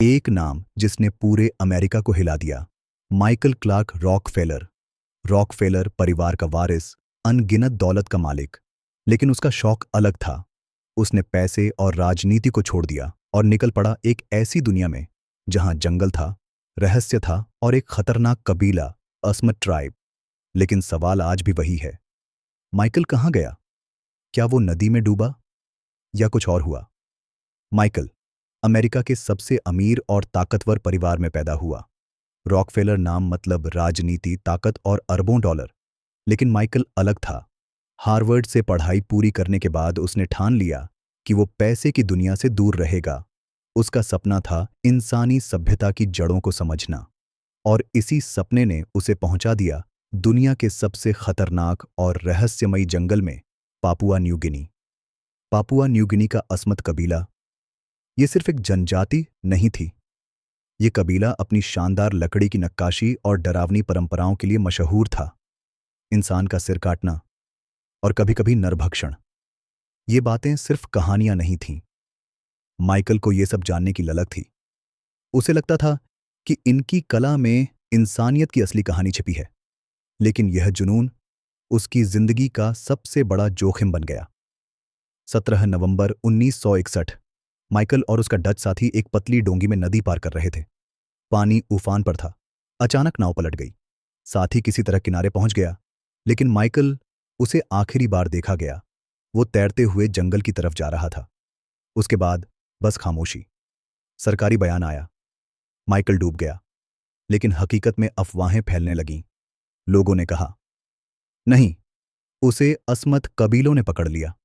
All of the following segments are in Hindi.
एक नाम जिसने पूरे अमेरिका को हिला दिया। Michael Clarke Rockefeller. रॉकफेलर परिवार का वारिस, अनगिनत दौलत का मालिक। लेकिन उसका शौक अलग था। उसने पैसे और राजनीति को छोड़ दिया और निकल पड़ा एक ऐसी दुनिया में जहां जंगल था, रहस्य था और एक खतरनाक कबीला, अस्मत ट्राइब। लेकिन सवाल आज भी वही है, माइकल कहाँ गया? क्या वो नदी में डूबा या कुछ और हुआ? माइकल अमेरिका के सबसे अमीर और ताकतवर परिवार में पैदा हुआ। रॉकफेलर नाम मतलब राजनीति, ताकत और अरबों डॉलर। लेकिन माइकल अलग था। हार्वर्ड से पढ़ाई पूरी करने के बाद उसने ठान लिया कि वो पैसे की दुनिया से दूर रहेगा। उसका सपना था इंसानी सभ्यता की जड़ों को समझना। और इसी सपने ने उसे पहुंचा दिया दुनिया के सबसे खतरनाक और रहस्यमयी जंगल में, Papua New Guinea. Papua New Guinea का अस्मत कबीला ये सिर्फ एक जनजाति नहीं थी। ये कबीला अपनी शानदार लकड़ी की नक्काशी और डरावनी परंपराओं के लिए मशहूर था। इंसान का सिर काटना और कभी-कभी नरभक्षण, ये बातें सिर्फ कहानियां नहीं थीं। माइकल को ये सब जानने की ललक थी। उसे लगता था कि इनकी कला में इंसानियत की असली कहानी छिपी है। लेकिन यह जुनून उसकी जिंदगी का सबसे बड़ा जोखिम बन गया। 17 नवंबर 1961 माइकल और उसका डच साथी एक पतली डोंगी में नदी पार कर रहे थे। पानी उफान पर था। अचानक नाव पलट गई। साथी किसी तरह किनारे पहुंच गया, लेकिन माइकल उसे आखिरी बार देखा गया। वो तैरते हुए जंगल की तरफ जा रहा था। उसके बाद बस खामोशी। सरकारी बयान आया, माइकल डूब गया। लेकिन हकीकत में अफवाहें फैलने लगीं। लोगों ने कहा, नहीं, उसे अस्मत कबीलों ने पकड़ लिया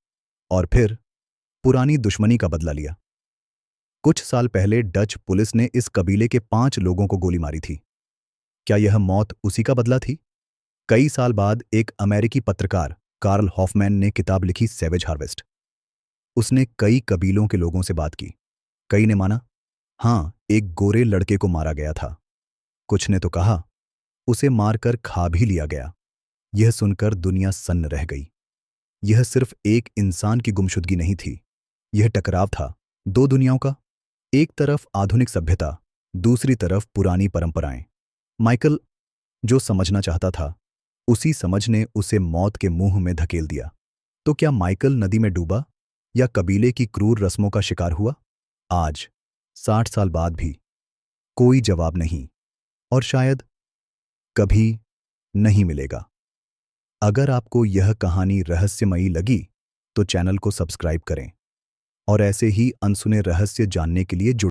और फिर पुरानी दुश्मनी का बदला लिया। कुछ साल पहले डच पुलिस ने इस कबीले के 5 लोगों को गोली मारी थी। क्या यह मौत उसी का बदला थी? कई साल बाद एक अमेरिकी पत्रकार कार्ल हॉफमैन ने किताब लिखी, सैवेज हार्वेस्ट। उसने कई कबीलों के लोगों से बात की। कई ने माना, हां, एक गोरे लड़के को मारा गया था। कुछ ने तो कहा, उसे मारकर खा भी लिया गया। यह सुनकर दुनिया सन्न रह गई। यह सिर्फ एक इंसान की गुमशुदगी नहीं थी। यह टकराव था दो दुनियाओं का। एक तरफ आधुनिक सभ्यता, दूसरी तरफ पुरानी परंपराएं। माइकल जो समझना चाहता था, उसी समझ ने उसे मौत के मुंह में धकेल दिया। तो क्या माइकल नदी में डूबा या कबीले की क्रूर रस्मों का शिकार हुआ? आज 60 साल बाद भी कोई जवाब नहीं, और शायद कभी नहीं मिलेगा। अगर आपको यह कहानी रहस्यमयी लगी तो चैनल को सब्सक्राइब करें और ऐसे ही अनसुने रहस्य जानने के लिए जुड़े